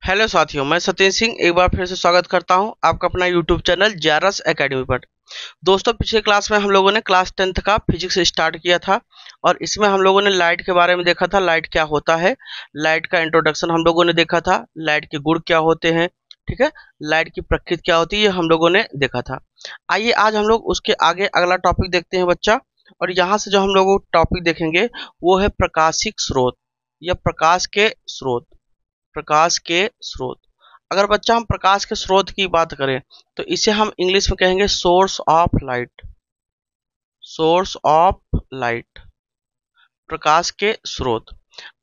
Hello साथियों, मैं सत्येंद्र सिंह एक बार फिर से स्वागत करता हूं आपका अपना यूट्यूब चैनल JRS एकेडमी पर। दोस्तों, पिछले क्लास में हम लोगों ने क्लास 10th का फिजिक्स स्टार्ट किया था और इसमें हम लोगों ने लाइट के बारे में देखा था। लाइट क्या होता है, लाइट का इंट्रोडक्शन हम लोगों ने देखा था, लाइट के गुण क्या होते हैं, ठीक है, लाइट की प्रकृति क्या होती है, ये हम लोगों ने देखा था। आइए आज हम लोग उसके आगे अगला टॉपिक देखते हैं बच्चा। और यहाँ से जो हम लोग टॉपिक देखेंगे वो है प्रकाशिक स्रोत या प्रकाश के स्रोत। प्रकाश के स्रोत, अगर बच्चा हम प्रकाश के स्रोत की बात करें तो इसे हम इंग्लिश में कहेंगे source of light. Source of light, प्रकाश के स्रोत।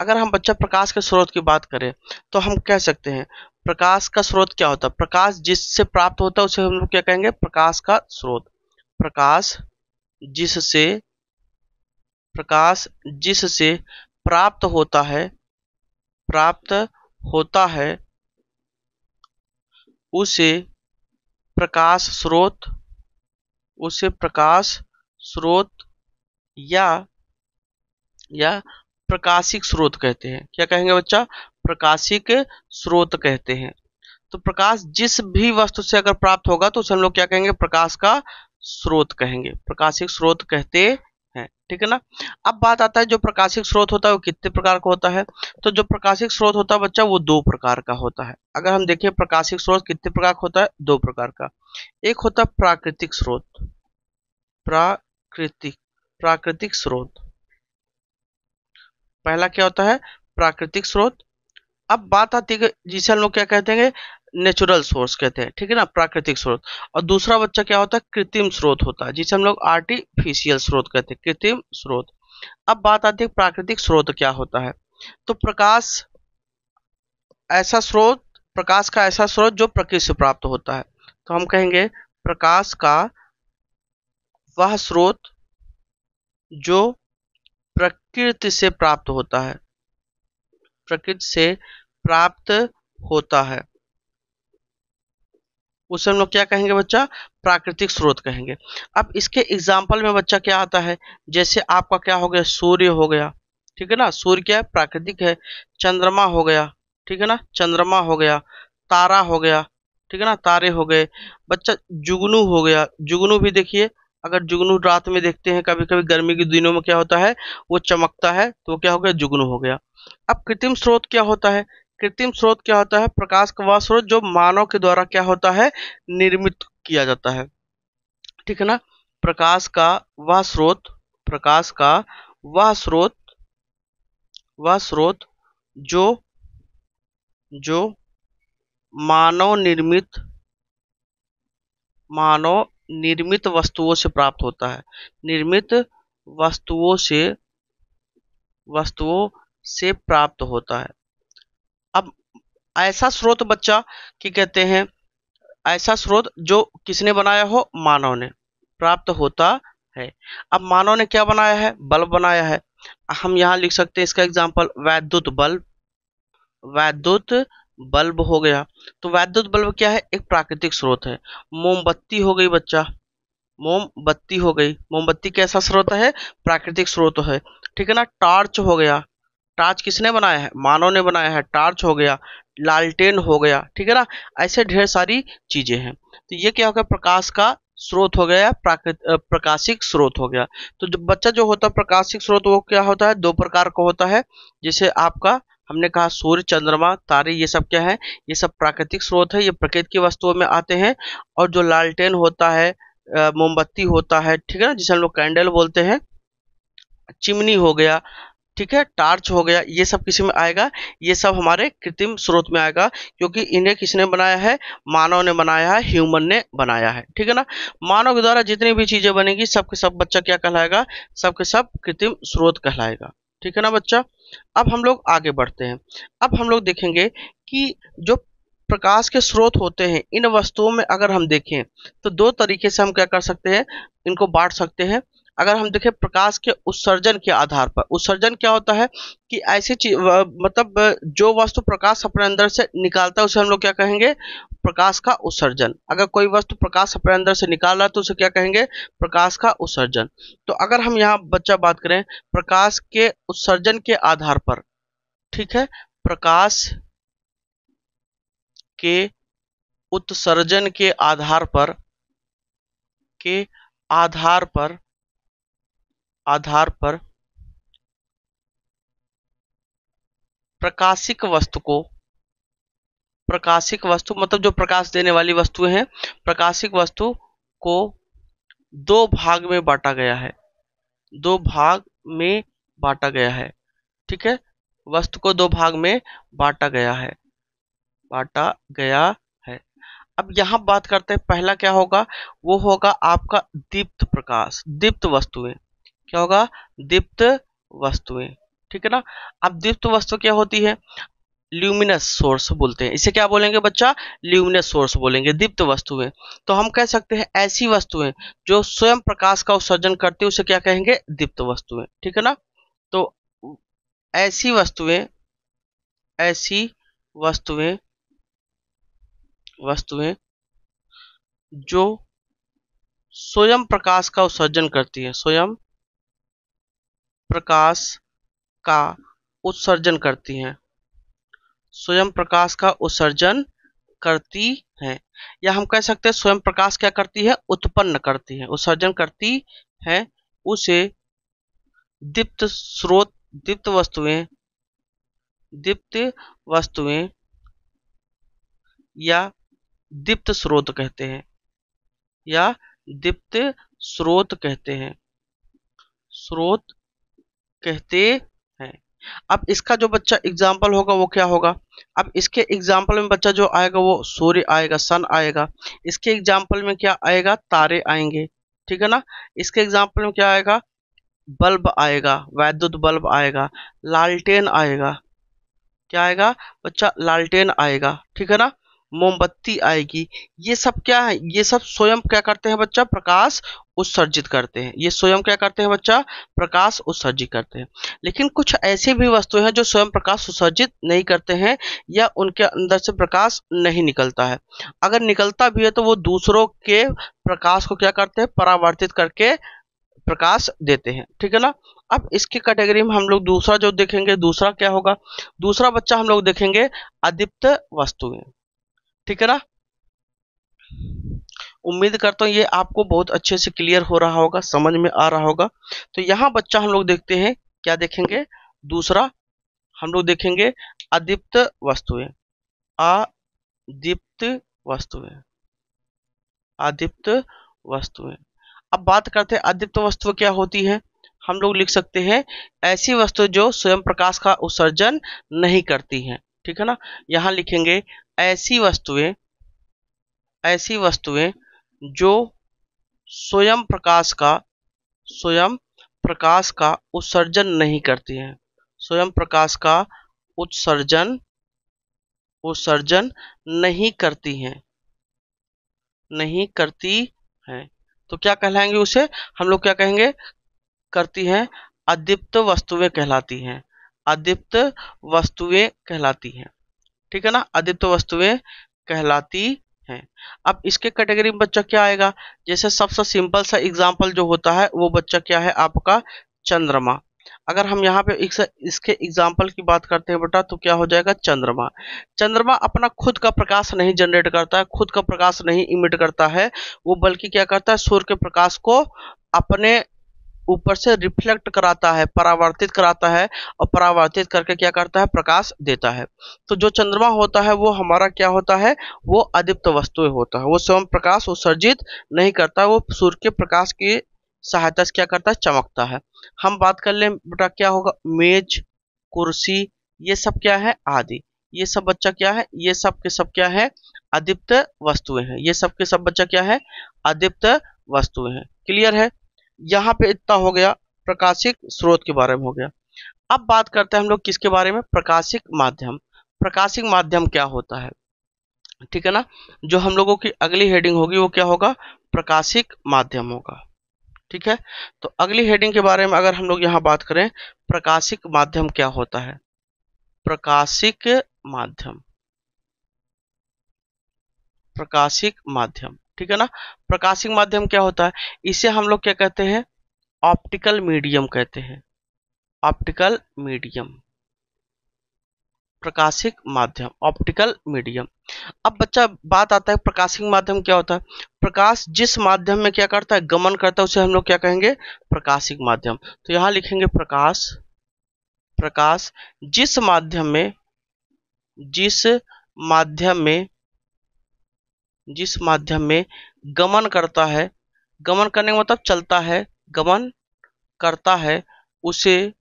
अगर हम बच्चा प्रकाश के स्रोत की बात करें तो हम कह सकते हैं प्रकाश का स्रोत क्या होता है। प्रकाश जिससे प्राप्त होता है उसे हम लोग क्या कहेंगे, प्रकाश का स्रोत। प्रकाश जिससे प्रकाश जिससे प्राप्त होता है, प्राप्त होता है उसे प्रकाश स्रोत, उसे प्रकाश स्रोत या प्रकाशिक स्रोत कहते हैं। क्या कहेंगे बच्चा, प्रकाशिक स्रोत कहते हैं। तो प्रकाश जिस भी वस्तु से अगर प्राप्त होगा तो उसे हम लोग क्या कहेंगे, प्रकाश का स्रोत कहेंगे, प्रकाशिक स्रोत कहते हैं। ठीक है ना। अब बात आता है जो प्रकाशिक स्रोत होता है वो कितने प्रकार का होता है। तो जो प्रकाशिक स्रोत होता है बच्चा वो दो प्रकार का होता है। अगर हम देखें प्रकाशिक स्रोत कितने प्रकार का होता है, दो प्रकार का। एक होता है प्राकृतिक स्रोत, प्राकृतिक प्राकृतिक स्रोत। पहला क्या होता है, प्राकृतिक स्रोत। अब बात आती है जिसे हम लोग क्या कहते हैं, नेचुरल सोर्स कहते हैं, ठीक है ना, प्राकृतिक स्रोत। और दूसरा बच्चा क्या होता है, कृत्रिम स्रोत होता है, जिसे हम लोग आर्टिफिशियल स्रोत कहते हैं, कृत्रिम स्रोत। अब बात आती है प्राकृतिक स्रोत क्या होता है। तो ऐसा स्रोत प्रकाश का ऐसा स्रोत जो प्रकृति से प्राप्त होता है। तो हम कहेंगे प्रकाश का वह स्रोत जो प्रकृति से प्राप्त होता है, प्रकृति से प्राप्त होता है, उसे हम लोग क्या कहेंगे बच्चा, प्राकृतिक स्रोत कहेंगे। अब इसके एग्जाम्पल में बच्चा क्या आता है, जैसे आपका क्या हो गया, सूर्य हो गया, ठीक है ना, सूर्य क्या है, प्राकृतिक है। चंद्रमा हो गया, ठीक है ना, चंद्रमा हो गया। तारा हो गया, ठीक है ना, तारे हो गए। बच्चा जुगनू हो गया, जुगनू भी देखिए, अगर जुगनू रात में देखते हैं, कभी कभी गर्मी के दिनों में क्या होता है, वो चमकता है, तो वो क्या हो गया, जुगनू हो गया। अब कृत्रिम स्रोत क्या होता है, कृत्रिम स्रोत क्या होता है, प्रकाश का वह स्रोत जो मानव के द्वारा क्या होता है, निर्मित किया जाता है, ठीक है ना। प्रकाश का वह स्रोत, प्रकाश का वह स्रोत, वह स्रोत जो जो मानव निर्मित वस्तुओं से प्राप्त होता है, निर्मित वस्तुओं से प्राप्त होता है। अब ऐसा स्रोत बच्चा की कहते हैं, ऐसा स्रोत जो किसने बनाया हो, मानव ने, प्राप्त होता है। अब मानव ने क्या बनाया है, बल्ब बनाया है। हम यहाँ लिख सकते हैं इसका एग्जांपल वैद्युत बल्ब, वैद्युत बल्ब हो गया। तो वैद्युत बल्ब क्या है, एक प्राकृतिक स्रोत है। मोमबत्ती हो गई बच्चा, मोमबत्ती हो गई, मोमबत्ती कैसा स्रोत है, प्राकृतिक स्रोत है, ठीक है ना। टॉर्च हो गया, टॉर्च किसने बनाया है, मानव ने बनाया है, टॉर्च हो गया। लालटेन हो गया, ठीक है ना। ऐसे ढेर सारी चीजें हैं। तो ये क्या हो गया, प्रकाश का स्रोत हो गया, प्रकाशिक स्रोत हो गया। तो जो बच्चा जो होता है प्रकाशिक स्रोत वो क्या होता है, दो प्रकार का होता है। जैसे आपका हमने कहा सूर्य, चंद्रमा, तारे, ये सब क्या है, ये सब प्राकृतिक स्रोत है, ये प्रकृति की वस्तुओं में आते हैं। और जो लालटेन होता है, मोमबत्ती होता है, ठीक है ना, जिसे हम लोग कैंडल बोलते हैं, चिमनी हो गया, ठीक है, टार्च हो गया, ये सब किसी में आएगा, ये सब हमारे कृत्रिम स्रोत में आएगा, क्योंकि इन्हें किसने बनाया है, मानव ने बनाया है, ह्यूमन ने बनाया है, ठीक है ना। मानव के द्वारा जितनी भी चीजें बनेगी सब के सब बच्चा क्या कहलाएगा, सब के सब कृत्रिम स्रोत कहलाएगा, ठीक है ना बच्चा। अब हम लोग आगे बढ़ते हैं। अब हम लोग देखेंगे कि जो प्रकाश के स्रोत होते हैं इन वस्तुओं में अगर हम देखें तो दो तरीके से हम क्या कर सकते हैं, इनको बांट सकते हैं। अगर हम देखें प्रकाश के उत्सर्जन के आधार पर, उत्सर्जन क्या होता है कि ऐसी चीज मतलब जो वस्तु प्रकाश अपने अंदर से निकालता है उसे हम लोग क्या कहेंगे, प्रकाश का उत्सर्जन। अगर कोई वस्तु प्रकाश अपने अंदर से निकाल रहा है तो उसे क्या कहेंगे, प्रकाश का उत्सर्जन। तो अगर हम यहाँ बच्चा बात करें प्रकाश के उत्सर्जन के आधार पर, ठीक है, प्रकाश के उत्सर्जन के आधार पर प्रकाशिक वस्तु मतलब जो प्रकाश देने वाली वस्तुएं हैं, प्रकाशिक वस्तु को दो भाग में बांटा गया है। दो भाग में बांटा गया है। ठीक है, वस्तु को दो भाग में बांटा गया है। अब यहां बात करते हैं, पहला क्या होगा, वो होगा आपका दीप्त प्रकाश, दीप्त वस्तुएं। क्या होगा, दीप्त वस्तुएं। ठीक है ना। अब दीप्त वस्तु क्या होती है, ल्यूमिनस सोर्स बोलते हैं इसे। क्या बोलेंगे बच्चा, ल्यूमिनस सोर्स बोलेंगे, दीप्त वस्तुएं। तो हम कह सकते हैं ऐसी वस्तुएं जो स्वयं प्रकाश का उत्सर्जन करती है उसे क्या कहेंगे, दीप्त वस्तुएं। ठीक है ना। तो ऐसी वस्तुएं जो स्वयं प्रकाश का उत्सर्जन करती है, स्वयं प्रकाश का उत्सर्जन करती हैं, स्वयं प्रकाश का उत्सर्जन करती हैं। या हम कह सकते हैं स्वयं प्रकाश क्या करती है, उत्पन्न करती है, उत्सर्जन करती है। उसे दीप्त वस्तुएं या दीप्त स्रोत कहते हैं, या दीप्त स्रोत कहते हैं। अब इसका जो बच्चा एग्जाम्पल होगा वो क्या होगा, अब इसके एग्जाम्पल में बच्चा जो आएगा वो सूर्य आएगा, सन आएगा। इसके एग्जाम्पल में क्या आएगा, तारे आएंगे। ठीक है ना। इसके एग्जाम्पल में क्या आएगा, बल्ब आएगा, वैद्युत बल्ब आएगा, लालटेन आएगा। क्या आएगा बच्चा, लालटेन आएगा। ठीक है ना, मोमबत्ती आएगी। ये सब क्या है, ये सब स्वयं क्या करते हैं बच्चा, प्रकाश उत्सर्जित करते हैं। ये स्वयं क्या करते हैं बच्चा, प्रकाश उत्सर्जित करते हैं। लेकिन कुछ ऐसी भी वस्तुएं हैं जो स्वयं प्रकाश उत्सर्जित नहीं करते हैं, या उनके अंदर से प्रकाश नहीं निकलता है। अगर निकलता भी है तो वो दूसरों के प्रकाश को क्या करते हैं, परावर्तित करके प्रकाश देते हैं। ठीक है ना। अब इसकी कैटेगरी में हम लोग दूसरा जो देखेंगे, दूसरा क्या होगा, दूसरा बच्चा हम लोग देखेंगे अदीप्त वस्तुएं। ठीक है ना। उम्मीद करता हूँ ये आपको बहुत अच्छे से क्लियर हो रहा होगा, समझ में आ रहा होगा। तो यहाँ बच्चा हम लोग देखते हैं, क्या देखेंगे, दूसरा हम लोग देखेंगे अदीप्त वस्तुएं, अदीप्त वस्तुएं, अदीप्त वस्तुएं। अब बात करते हैं अदीप्त वस्तु क्या होती है। हम लोग लिख सकते हैं ऐसी वस्तु जो स्वयं प्रकाश का उत्सर्जन नहीं करती हैं। ठीक है ना। यहां लिखेंगे ऐसी वस्तुएं जो स्वयं प्रकाश का उत्सर्जन नहीं करती हैं, स्वयं प्रकाश का उत्सर्जन नहीं करती हैं। तो क्या कहलाएंगे उसे, हम लोग क्या कहेंगे, करती हैं, अदीप्त वस्तुएं कहलाती हैं, अदीप्त वस्तुएं कहलाती हैं। ठीक है ना, अदीप्त वस्तुएं कहलाती हैं। अब इसके कैटेगरी में बच्चा क्या आएगा, जैसे सबसे सिंपल सा एग्जांपल जो होता है वो बच्चा क्या है आपका, चंद्रमा। अगर हम यहाँ पे इसके एग्जाम्पल की बात करते हैं बेटा, तो क्या हो जाएगा, चंद्रमा। चंद्रमा अपना खुद का प्रकाश नहीं जनरेट करता है, खुद का प्रकाश नहीं इमिट करता है, वो बल्कि क्या करता है, सूर्य के प्रकाश को अपने ऊपर से रिफ्लेक्ट कराता है, परावर्तित कराता है, और परावर्तित करके क्या करता है, प्रकाश देता है। तो जो चंद्रमा होता है वो हमारा क्या होता है, वो अदीप्त वस्तु होता है, वो स्वयं प्रकाश उत्सर्जित नहीं करता, वो सूर्य के प्रकाश की सहायता से क्या करता है, चमकता है। हम बात कर लें बेटा, क्या होगा, मेज, कुर्सी, ये सब क्या है, आदि। ये सब बच्चा क्या है, ये सब के सब क्या है, अदीप्त वस्तुएं हैं। ये सब के सब बच्चा क्या है, अदीप्त वस्तुएं हैं। क्लियर है। यहाँ पे इतना हो गया, प्रकाशिक स्रोत के बारे में हो गया। अब बात करते हैं हम लोग किसके बारे में, प्रकाशिक माध्यम। प्रकाशिक माध्यम क्या होता है। ठीक है ना। जो हम लोगों की अगली हेडिंग होगी वो क्या होगा, प्रकाशिक माध्यम होगा। ठीक है। तो अगली हेडिंग के बारे में अगर हम लोग यहाँ बात करें, प्रकाशिक माध्यम क्या होता है, प्रकाशिक माध्यम, प्रकाशिक माध्यम। ठीक है ना। प्रकाशिक माध्यम क्या होता है, इसे हम लोग क्या कहते हैं, ऑप्टिकल मीडियम कहते हैं, ऑप्टिकल मीडियम, प्रकाशिक माध्यम, ऑप्टिकल मीडियम। अब बच्चा बात आता है प्रकाशिक माध्यम क्या होता है। प्रकाश जिस माध्यम में क्या करता है, गमन करता है, उसे हम लोग क्या कहेंगे, प्रकाशिक माध्यम। तो यहां लिखेंगे प्रकाश, प्रकाश जिस माध्यम में, जिस माध्यम में, जिस माध्यम में गमन करता है, गमन करने का मतलब चलता है, गमन करता है, उसे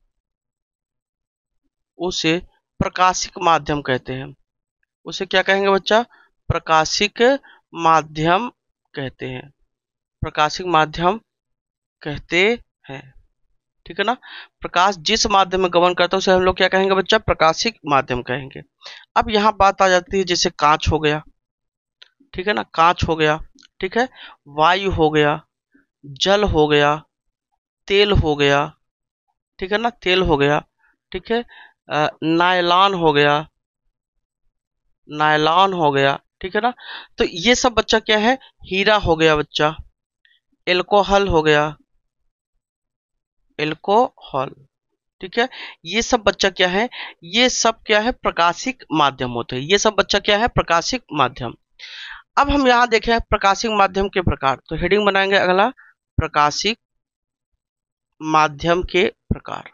उसे प्रकाशिक माध्यम कहते हैं। उसे क्या कहेंगे बच्चा, प्रकाशिक माध्यम कहते हैं, प्रकाशिक माध्यम कहते हैं। ठीक है ना। प्रकाश जिस माध्यम में गमन करता है उसे हम लोग क्या कहेंगे बच्चा, प्रकाशिक माध्यम कहेंगे। अब यहाँ बात आ जाती है जैसे कांच हो गया, ठीक है ना, कांच हो गया, ठीक है, वायु हो गया, जल हो गया, तेल हो गया, ठीक है ना, तेल हो गया, ठीक है, नायलॉन हो गया, नायलॉन हो गया, ठीक है ना। तो ये सब बच्चा क्या है, हीरा हो गया बच्चा, एल्कोहल हो गया, एल्कोहल, ठीक है। ये सब बच्चा क्या है, ये सब क्या है, प्रकाशिक माध्यम होते हैं। ये सब बच्चा क्या है, प्रकाशिक माध्यम। अब हम यहाँ देखें प्रकाशिक माध्यम के प्रकार, तो हेडिंग बनाएंगे अगला, प्रकाशिक माध्यम के प्रकार,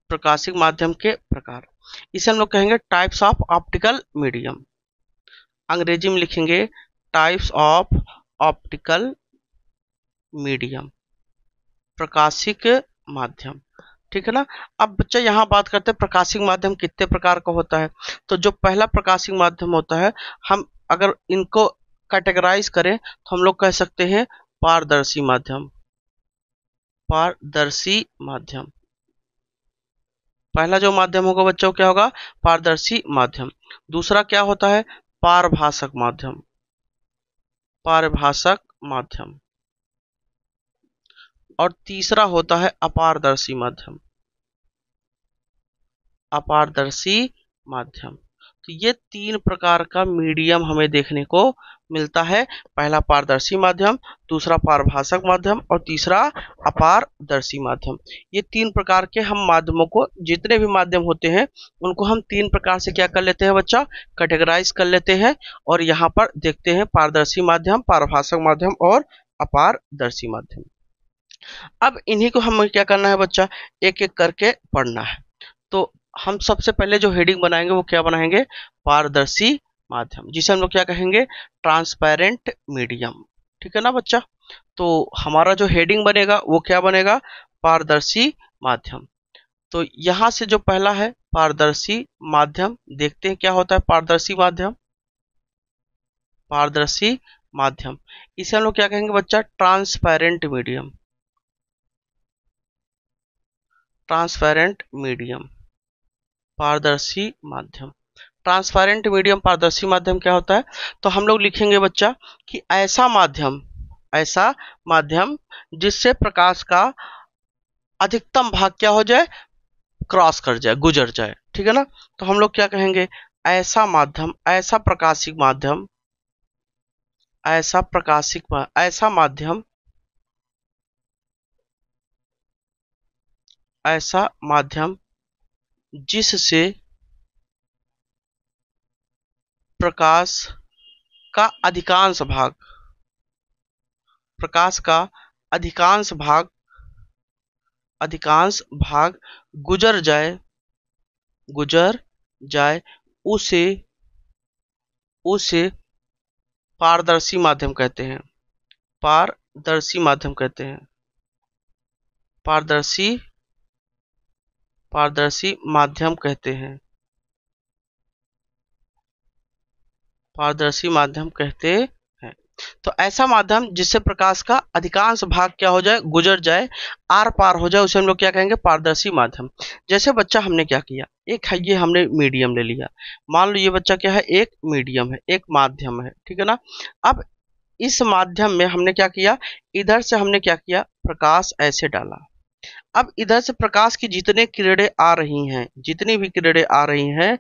प्रकाशिक माध्यम के प्रकार। इसे हम लोग कहेंगे टाइप्स ऑफ ऑप्टिकल मीडियम। अंग्रेजी में लिखेंगे टाइप्स ऑफ ऑप्टिकल मीडियम, प्रकाशिक माध्यम, ठीक है ना। अब बच्चा यहाँ बात करते हैं प्रकाशिक माध्यम कितने प्रकार का होता है। तो जो पहला प्रकाशिक माध्यम होता है, हम अगर इनको कैटेगराइज करें तो हम लोग कह सकते हैं पारदर्शी माध्यम, पारदर्शी माध्यम। पहला जो माध्यम होगा बच्चों क्या होगा, पारदर्शी माध्यम। दूसरा क्या होता है, पारभाषक माध्यम, पारभाषक माध्यम। और तीसरा होता है अपारदर्शी माध्यम, अपारदर्शी माध्यम। तो ये तीन प्रकार का मीडियम हमें देखने को मिलता है। पहला पारदर्शी माध्यम, दूसरा पारभाषक माध्यम और तीसरा अपारदर्शी माध्यम। ये तीन प्रकार के हम माध्यमों को, जितने भी माध्यम होते हैं उनको हम तीन प्रकार से क्या कर लेते हैं बच्चा, कैटेगराइज कर लेते हैं। और यहाँ पर देखते हैं पारदर्शी माध्यम, पारभाषक माध्यम और अपारदर्शी माध्यम। अब इन्हीं को हमें क्या करना है बच्चा, एक एक करके पढ़ना है। तो हम सबसे पहले जो हेडिंग बनाएंगे वो क्या बनाएंगे, पारदर्शी माध्यम, जिसे हम लोग क्या कहेंगे, ट्रांसपेरेंट मीडियम, ठीक है ना बच्चा। तो हमारा जो हेडिंग बनेगा वो क्या बनेगा, पारदर्शी माध्यम। तो यहां से जो पहला है पारदर्शी माध्यम, देखते हैं क्या होता है पारदर्शी माध्यम, पारदर्शी माध्यम। इसे हम लोग क्या कहेंगे बच्चा, ट्रांसपेरेंट मीडियम, ट्रांसपेरेंट मीडियम, पारदर्शी माध्यम। ट्रांसपेरेंट मीडियम, पारदर्शी माध्यम क्या होता है, तो हम लोग लिखेंगे बच्चा कि ऐसा माध्यम, ऐसा माध्यम जिससे प्रकाश का अधिकतम भाग क्या हो जाए, क्रॉस कर जाए, गुजर जाए, ठीक है ना। तो हम लोग क्या कहेंगे, ऐसा माध्यम, ऐसा प्रकाशिक माध्यम, ऐसा प्रकाशिक, ऐसा माध्यम, ऐसा माध्यम जिससे प्रकाश का अधिकांश भाग, प्रकाश का अधिकांश भाग, अधिकांश भाग गुजर जाए, गुजर जाए, उसे उसे पारदर्शी माध्यम कहते हैं, पारदर्शी माध्यम कहते हैं, पारदर्शी, पारदर्शी माध्यम कहते हैं, पारदर्शी माध्यम कहते हैं। तो ऐसा माध्यम जिससे प्रकाश का अधिकांश भाग क्या हो जाए, गुजर जाए, आर पार हो जाए, उसे हम लोग क्या कहेंगे, पारदर्शी माध्यम। जैसे बच्चा हमने क्या किया, एक है ये हमने मीडियम ले लिया, मान लो ये बच्चा क्या है, एक मीडियम है, एक माध्यम है, ठीक है ना। अब इस माध्यम में हमने क्या किया, इधर से हमने क्या किया, प्रकाश ऐसे डाला। अब इधर से प्रकाश की जितने किरणें आ रही हैं, जितनी भी किरणें आ रही हैं,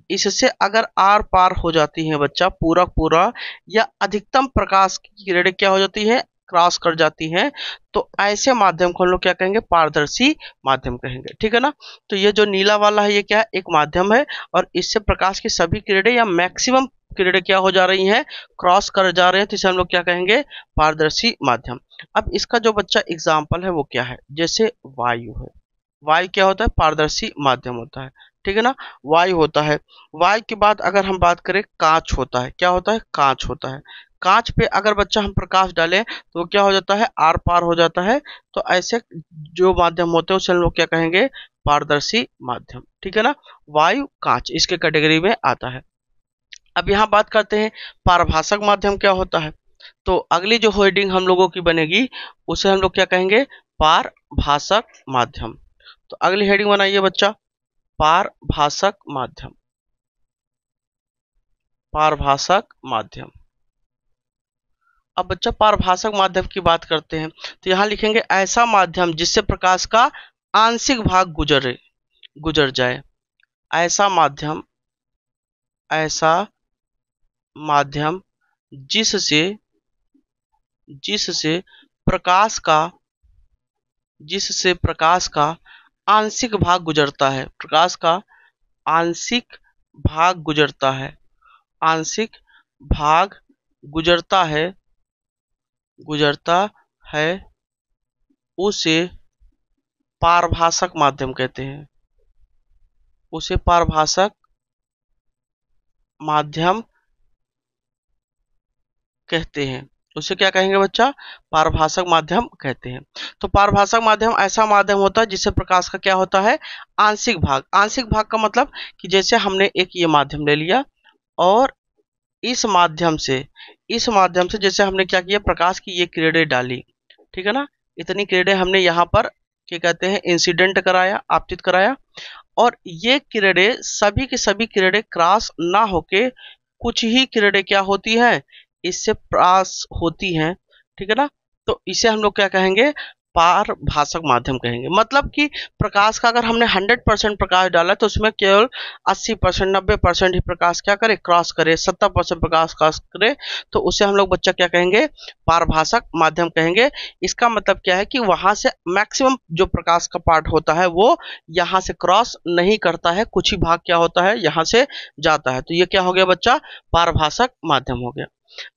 इससे अगर आर पार हो जाती हैं बच्चा, पूरा पूरा या अधिकतम प्रकाश की किरणें क्या हो जाती है, क्रॉस कर जाती हैं, तो ऐसे माध्यम को हम लोग क्या कहेंगे, पारदर्शी माध्यम कहेंगे। ठीक है ना। तो ये जो नीला वाला है ये क्या है, एक माध्यम है, और इससे प्रकाश की सभी किरणें या मैक्सिमम किरणें क्या हो जा रही हैं, क्रॉस कर जा रहे हैं, तो इसे हम लोग क्या कहेंगे, पारदर्शी माध्यम। अब इसका जो बच्चा एग्जाम्पल है वो क्या है, जैसे वायु है। वायु क्या होता है, पारदर्शी माध्यम होता है। ठीक है ना, वायु होता है। वायु के बाद अगर हम बात करें, कांच होता है। क्या होता है, कांच होता है। कांच पे अगर बच्चा हम प्रकाश डालें तो वो क्या हो जाता है, आर पार हो जाता है। तो ऐसे जो माध्यम होते हैं उसे हम लोग क्या कहेंगे, पारदर्शी माध्यम। ठीक है ना, वायु, कांच इसके कैटेगरी में आता है। अब यहाँ बात करते हैं पारभाषक माध्यम क्या होता है। तो अगली जो हेडिंग हम लोगों की बनेगी उसे हम लोग क्या कहेंगे, पारभाषक माध्यम। तो अगली हेडिंग बनाइए बच्चा, पारभाषक माध्यम। पारभाषक माध्यम। अब बच्चा पारभाषक माध्यम की बात करते हैं, तो यहाँ लिखेंगे ऐसा माध्यम जिससे प्रकाश का आंशिक भाग गुजर जाए। ऐसा माध्यम, ऐसा माध्यम जिससे जिससे प्रकाश का जिससे प्रकाश का आंशिक भाग गुजरता है। प्रकाश का आंशिक भाग गुजरता है। आंशिक भाग गुजरता है गुजरता है उसे पारभाषक माध्यम कहते हैं। उसे पारभाषक माध्यम कहते हैं। उसे क्या कहेंगे बच्चा, पारभाषक माध्यम कहते हैं। तो पारभाषक माध्यम ऐसा माध्यम होता है जिससे प्रकाश का क्या होता है, आंशिक भाग। आंशिक भाग का मतलब कि जैसे हमने एक ये माध्यम ले लिया और इस माध्यम से जैसे हमने क्या किया, प्रकाश की ये किरणें डाली। ठीक है ना, इतनी किरणें हमने यहाँ पर क्या कहते हैं, इंसिडेंट कराया, आपतित कराया। और ये किरणें सभी की सभी किरणें क्रॉस ना होके कुछ ही किरणें क्या होती हैं, इससे पास होती हैं। ठीक है ना, तो इसे हम लोग क्या कहेंगे, पारभाषक माध्यम कहेंगे। मतलब कि प्रकाश का अगर हमने 100% प्रकाश डाला तो उसमें केवल 80%, 90% ही प्रकाश क्या करे, क्रॉस करे, 70% प्रकाश क्रॉस करे, तो उसे हम लोग बच्चा क्या कहेंगे, पारभाषक माध्यम कहेंगे। इसका मतलब क्या है कि वहां से मैक्सिमम जो प्रकाश का पार्ट होता है वो यहाँ से क्रॉस नहीं करता है, कुछ ही भाग क्या होता है, यहाँ से जाता है। तो ये क्या हो गया बच्चा, पारभाषक माध्यम हो गया।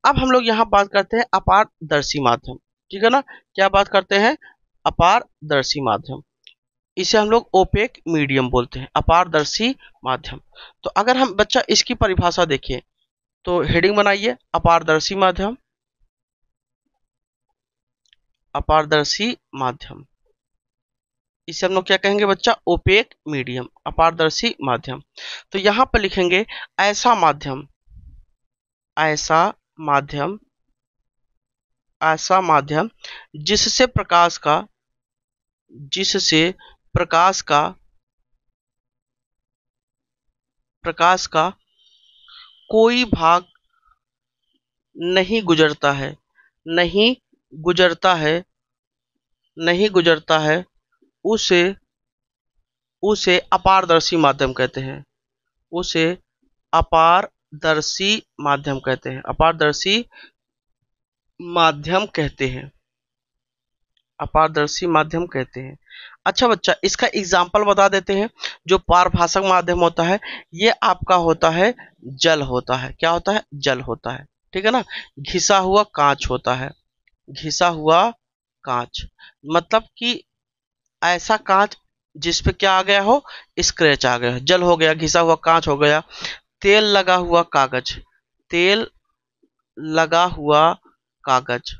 अब हम लोग यहाँ बात करते हैं अपारदर्शी माध्यम। ठीक है ना, क्या बात करते हैं, अपारदर्शी माध्यम। इसे हम लोग ओपेक मीडियम बोलते हैं, अपारदर्शी माध्यम। तो अगर हम बच्चा इसकी परिभाषा देखिए तो हेडिंग बनाइए, अपारदर्शी माध्यम। अपारदर्शी माध्यम, इसे हम लोग क्या कहेंगे बच्चा, ओपेक मीडियम, अपारदर्शी माध्यम। तो यहाँ पर लिखेंगे ऐसा माध्यम, ऐसा माध्यम, ऐसा माध्यम जिससे प्रकाश का प्रकाश का कोई भाग नहीं गुजरता है, नहीं गुजरता है, नहीं गुजरता है, उसे उसे अपारदर्शी माध्यम कहते हैं। उसे अपारदर्शी माध्यम कहते हैं। अपारदर्शी माध्यम कहते हैं। अपारदर्शी माध्यम कहते हैं। अच्छा बच्चा, इसका एग्जाम्पल बता देते हैं। जो पारभाषक माध्यम होता है ये आपका होता है जल होता है। क्या होता है, जल होता है। ठीक है ना, घिसा हुआ कांच होता है। घिसा हुआ कांच मतलब कि ऐसा कांच जिस पे क्या आ गया हो, स्क्रैच आ गया, जल हो गया, घिसा हुआ कांच हो गया। तेल लगा हुआ कागज, तेल लगा हुआ कागज,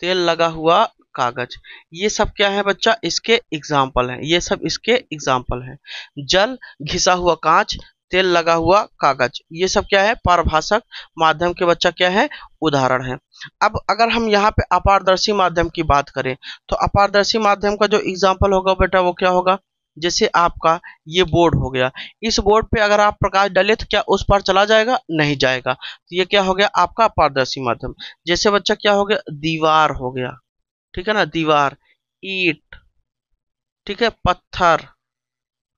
तेल लगा हुआ कागज, ये सब क्या है बच्चा, इसके एग्जाम्पल हैं। ये सब इसके एग्जाम्पल हैं। जल, घिसा हुआ कांच, तेल लगा हुआ कागज, ये सब क्या है, पारभाषक माध्यम के बच्चा क्या है, उदाहरण है। अब अगर हम यहाँ पे अपारदर्शी माध्यम की बात करें तो अपारदर्शी माध्यम का जो एग्जाम्पल होगा बेटा वो क्या होगा, जैसे आपका ये बोर्ड हो गया, इस बोर्ड पे अगर आप प्रकाश डाले तो क्या उस पर चला जाएगा, नहीं जाएगा। तो ये क्या हो गया आपका अपारदर्शी माध्यम। जैसे बच्चा क्या हो गया, दीवार हो गया। ठीक है ना, दीवार, ईंट, ठीक है, पत्थर,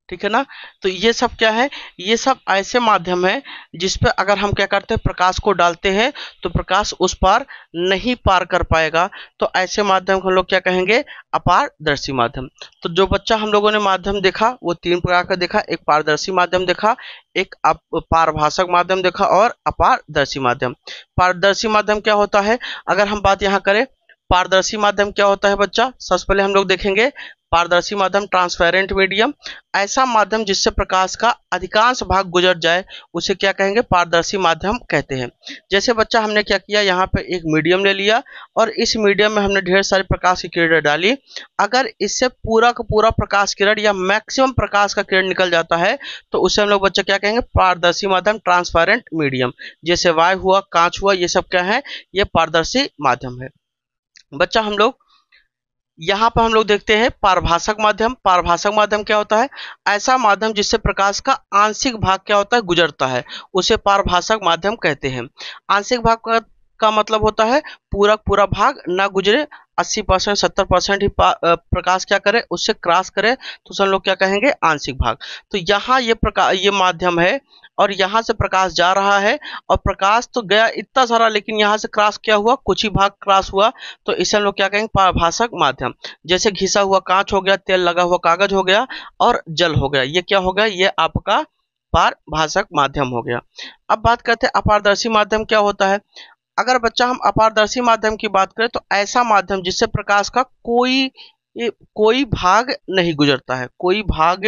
ठीक है ना। तो ये सब क्या है, ये सब ऐसे माध्यम है जिस पे अगर हम क्या करते हैं, प्रकाश को डालते हैं तो प्रकाश उस पार नहीं पार कर पाएगा। तो ऐसे माध्यम को हम लोग क्या कहेंगे, अपारदर्शी माध्यम। तो जो बच्चा हम लोगों ने माध्यम देखा वो तीन प्रकार का देखा, एक पारदर्शी माध्यम देखा, एक पारभाषक माध्यम देखा और अपारदर्शी माध्यम। पारदर्शी माध्यम क्या होता है, अगर हम बात यहाँ करें पारदर्शी माध्यम क्या होता है बच्चा, सबसे पहले हम लोग देखेंगे पारदर्शी माध्यम ट्रांसपेरेंट मीडियम, ऐसा माध्यम जिससे प्रकाश का अधिकांश भाग गुजर जाए उसे क्या कहेंगे, पारदर्शी माध्यम कहते हैं। जैसे बच्चा हमने क्या किया, यहाँ पे एक मीडियम ले लिया और इस मीडियम में हमने ढेर सारी प्रकाश की किरणें डाली। अगर इससे पूरा का पूरा प्रकाश किरण या मैक्सिमम प्रकाश का किरण निकल जाता है तो उसे हम लोग बच्चा क्या कहेंगे, पारदर्शी माध्यम ट्रांसपेरेंट मीडियम। जैसे वायु हुआ, कांच हुआ, ये सब क्या है, ये पारदर्शी माध्यम है। बच्चा हम लोग यहाँ पर हम लोग देखते हैं पारभाषक माध्यम। पारभाषक माध्यम क्या होता है, ऐसा माध्यम जिससे प्रकाश का आंशिक भाग क्या होता है, गुजरता है, उसे पारभाषक माध्यम कहते हैं। आंशिक भाग का मतलब होता है पूरा पूरा भाग ना गुजरे, 80% 70% ही प्रकाश क्या करे, उससे क्रॉस करे, तो उसे हम लोग क्या कहेंगे, आंशिक भाग। तो यहाँ ये माध्यम है और यहाँ से प्रकाश जा रहा है और प्रकाश तो गया इतना सारा, लेकिन यहाँ से क्रॉस क्या हुआ, कुछ ही भाग क्रॉस हुआ, तो इसे हम लोग क्या कहेंगे, पारभाषक माध्यम। जैसे घिसा हुआ कांच हो गया, तेल लगा हुआ कागज हो गया और जल हो गया, ये क्या हो गया, ये आपका पारभाषक माध्यम हो गया। अब बात करते हैं अपारदर्शी माध्यम क्या होता है। अगर बच्चा हम अपारदर्शी माध्यम की बात करें तो ऐसा माध्यम जिससे प्रकाश का कोई भाग नहीं गुजरता है, कोई भाग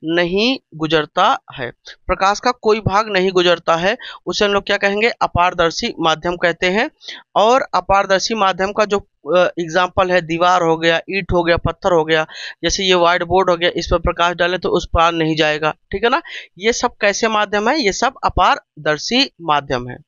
नहीं गुजरता है, प्रकाश का कोई भाग नहीं गुजरता है, उसे हम लोग क्या कहेंगे, अपारदर्शी माध्यम कहते हैं। और अपारदर्शी माध्यम का जो एग्जाम्पल है, दीवार हो गया, ईंट हो गया, पत्थर हो गया, जैसे ये व्हाइट बोर्ड हो गया, इस पर प्रकाश डाले तो उस पार नहीं जाएगा, ठीक है ना। ये सब कैसे माध्यम है, ये सब अपारदर्शी माध्यम है।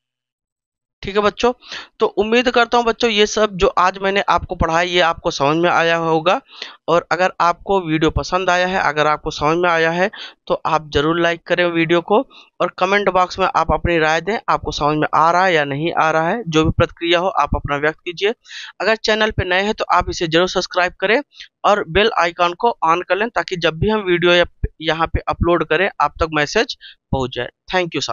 ठीक है बच्चों, तो उम्मीद करता हूँ बच्चों ये सब जो आज मैंने आपको पढ़ाया ये आपको समझ में आया होगा। और अगर आपको वीडियो पसंद आया है, अगर आपको समझ में आया है तो आप जरूर लाइक करें वीडियो को और कमेंट बॉक्स में आप अपनी राय दें, आपको समझ में आ रहा है या नहीं आ रहा है, जो भी प्रतिक्रिया हो आप अपना व्यक्त कीजिए। अगर चैनल पे नए हैं तो आप इसे जरूर सब्सक्राइब करें और बेल आइकॉन को ऑन कर लें ताकि जब भी हम वीडियो यहाँ पे अपलोड करें आप तक मैसेज पहुँच जाए। Thank you sir.